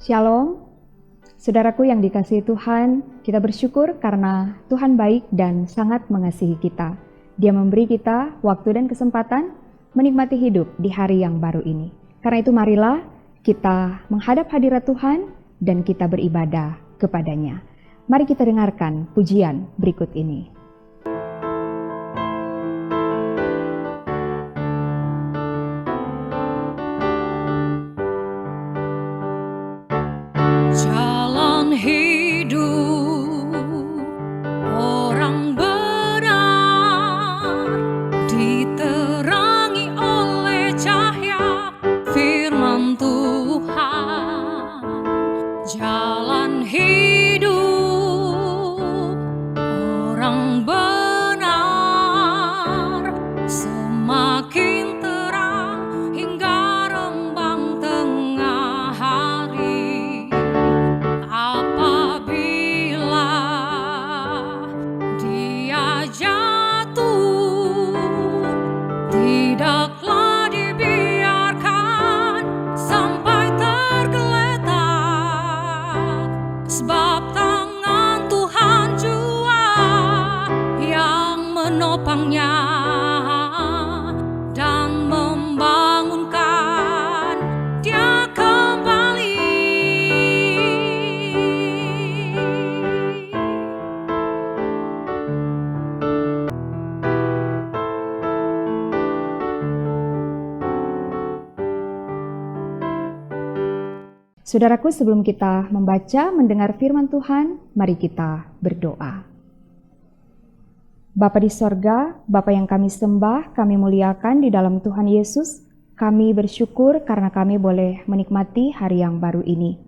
Shalom, saudaraku yang dikasihi Tuhan, kita bersyukur karena Tuhan baik dan sangat mengasihi kita. Dia memberi kita waktu dan kesempatan menikmati hidup di hari yang baru ini. Karena itu marilah kita menghadap hadirat Tuhan dan kita beribadah kepadanya. Mari kita dengarkan pujian berikut ini. Jalan hidup orang benar diterangi oleh cahaya firman Tuhan. Jalan hidup orang benar semakin terang hingga rembang tengah hari. Apabila dia jatuh, tidaklah dibiarkan sampai tergeletak, sebab tangan Tuhan jua yang menopangnya dan membangunkan dia kembali. Saudaraku, sebelum kita membaca, mendengar firman Tuhan, mari kita berdoa. Bapa di sorga, Bapa yang kami sembah, kami muliakan di dalam Tuhan Yesus. Kami bersyukur karena kami boleh menikmati hari yang baru ini.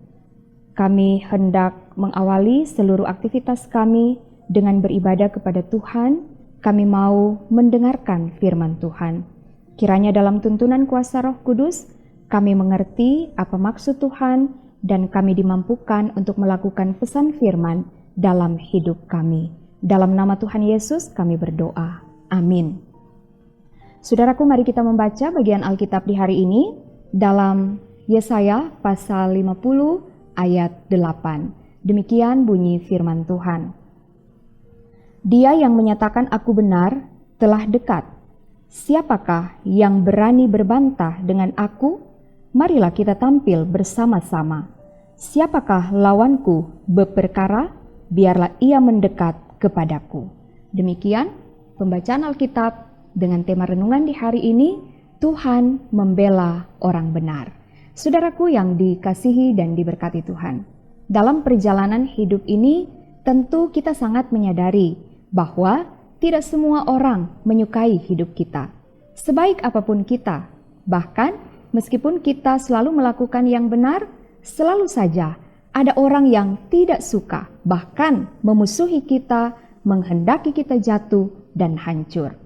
Kami hendak mengawali seluruh aktivitas kami dengan beribadah kepada Tuhan. Kami mau mendengarkan firman Tuhan. Kiranya dalam tuntunan kuasa Roh Kudus, kami mengerti apa maksud Tuhan dan kami dimampukan untuk melakukan pesan firman dalam hidup kami. Dalam nama Tuhan Yesus kami berdoa. Amin. Saudaraku, mari kita membaca bagian Alkitab di hari ini dalam Yesaya pasal 50 ayat 8. Demikian bunyi firman Tuhan. Dia yang menyatakan aku benar telah dekat. Siapakah yang berani berbantah dengan aku? Marilah kita tampil bersama-sama. Siapakah lawanku berperkara? Biarlah ia mendekat kepadaku. Demikian pembacaan Alkitab dengan tema renungan di hari ini, Tuhan membela orang benar. Saudaraku yang dikasihi dan diberkati Tuhan, dalam perjalanan hidup ini tentu kita sangat menyadari bahwa tidak semua orang menyukai hidup kita. Sebaik apapun kita, bahkan meskipun kita selalu melakukan yang benar, selalu saja ada orang yang tidak suka, bahkan memusuhi kita, menghendaki kita jatuh dan hancur.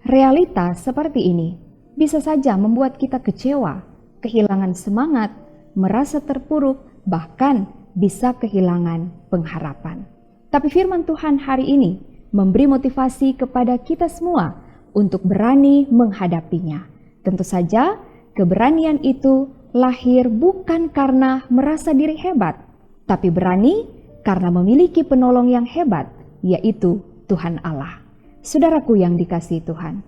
Realita seperti ini bisa saja membuat kita kecewa, kehilangan semangat, merasa terpuruk, bahkan bisa kehilangan pengharapan. Tapi firman Tuhan hari ini memberi motivasi kepada kita semua untuk berani menghadapinya. Tentu saja keberanian itu lahir bukan karena merasa diri hebat, tapi berani karena memiliki penolong yang hebat, yaitu Tuhan Allah. Saudaraku yang dikasihi Tuhan,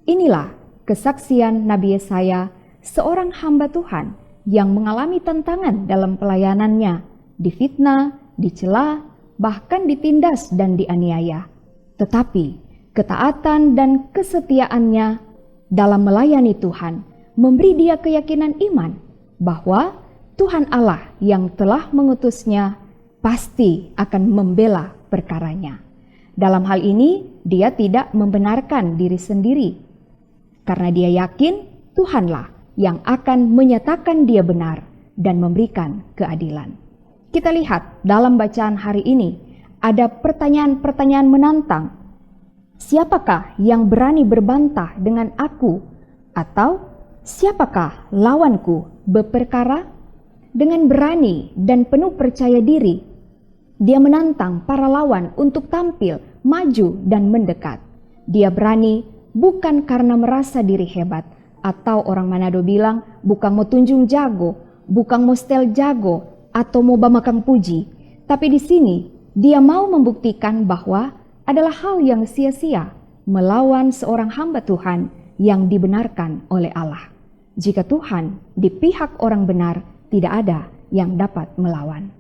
inilah kesaksian Nabi Yesaya, seorang hamba Tuhan yang mengalami tantangan dalam pelayanannya, difitnah, dicela, bahkan ditindas dan dianiaya. Tetapi ketaatan dan kesetiaannya dalam melayani Tuhan memberi dia keyakinan iman bahwa Tuhan Allah yang telah mengutusnya pasti akan membela perkaranya. Dalam hal ini, dia tidak membenarkan diri sendiri, karena dia yakin Tuhanlah yang akan menyatakan dia benar dan memberikan keadilan. Kita lihat dalam bacaan hari ini, ada pertanyaan-pertanyaan menantang. Siapakah yang berani berbantah dengan aku? Atau siapakah lawanku berperkara? Dengan berani dan penuh percaya diri, dia menantang para lawan untuk tampil, maju dan mendekat. Dia berani bukan karena merasa diri hebat, atau orang Manado bilang, bukan mau tunjung jago, bukan mau stel jago, atau mau bamakang puji, tapi di sini dia mau membuktikan bahwa adalah hal yang sia-sia melawan seorang hamba Tuhan yang dibenarkan oleh Allah. Jika Tuhan di pihak orang benar, tidak ada yang dapat melawan.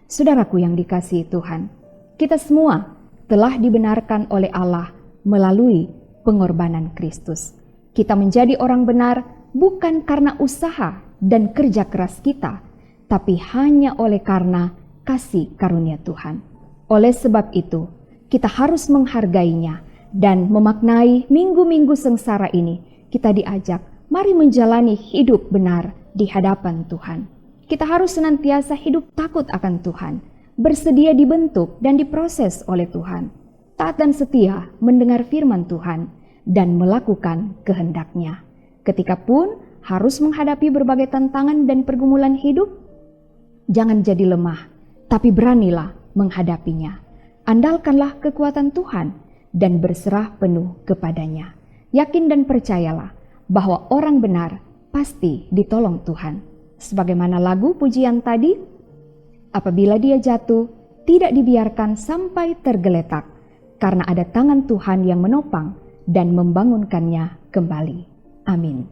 Saudaraku yang dikasihi Tuhan, kita semua telah dibenarkan oleh Allah melalui pengorbanan Kristus. Kita menjadi orang benar bukan karena usaha dan kerja keras kita, tapi hanya oleh karena kasih karunia Tuhan. Oleh sebab itu, kita harus menghargainya dan memaknai minggu-minggu sengsara ini. Kita diajak, mari menjalani hidup benar di hadapan Tuhan. Kita harus senantiasa hidup takut akan Tuhan, bersedia dibentuk dan diproses oleh Tuhan, taat dan setia mendengar firman Tuhan, dan melakukan kehendak-Nya. Ketika pun harus menghadapi berbagai tantangan dan pergumulan hidup, jangan jadi lemah, tapi beranilah menghadapinya. Andalkanlah kekuatan Tuhan dan berserah penuh kepadanya. Yakin dan percayalah bahwa orang benar pasti ditolong Tuhan. Sebagaimana lagu pujian tadi, apabila dia jatuh, tidak dibiarkan sampai tergeletak, karena ada tangan Tuhan yang menopang dan membangunkannya kembali. Amin.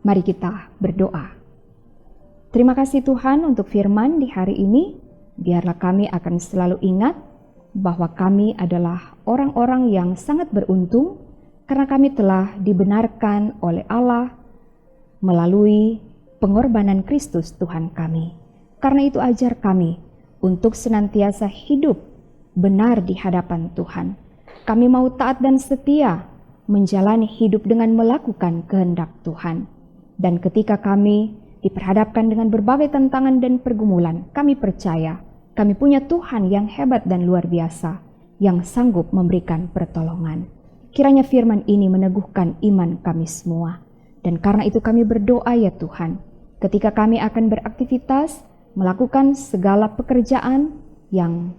Mari kita berdoa. Terima kasih Tuhan untuk firman di hari ini. Biarlah kami akan selalu ingat bahwa kami adalah orang-orang yang sangat beruntung karena kami telah dibenarkan oleh Allah melalui pengorbanan Kristus Tuhan kami. Karena itu ajar kami untuk senantiasa hidup benar di hadapan Tuhan. Kami mau taat dan setia menjalani hidup dengan melakukan kehendak Tuhan. Dan ketika kami diperhadapkan dengan berbagai tantangan dan pergumulan, kami percaya kami punya Tuhan yang hebat dan luar biasa, yang sanggup memberikan pertolongan. Kiranya firman ini meneguhkan iman kami semua. Dan karena itu kami berdoa ya Tuhan, ketika kami akan beraktivitas, melakukan segala pekerjaan yang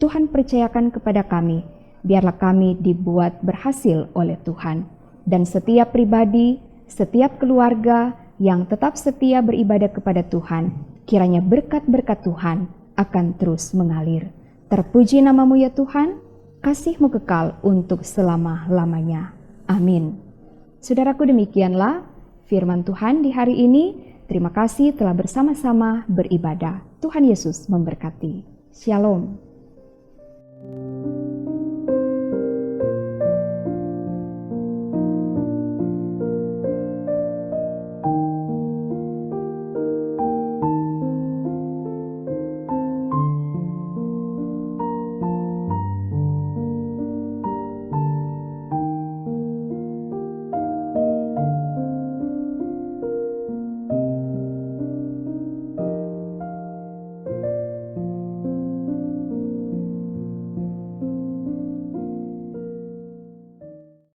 Tuhan percayakan kepada kami, biarlah kami dibuat berhasil oleh Tuhan. Dan setiap pribadi, setiap keluarga yang tetap setia beribadah kepada Tuhan, kiranya berkat-berkat Tuhan akan terus mengalir. Terpuji namamu ya Tuhan, kasih-Mu kekal untuk selama-lamanya. Amin. Saudaraku, demikianlah firman Tuhan di hari ini. Terima kasih telah bersama-sama beribadah. Tuhan Yesus memberkati. Shalom.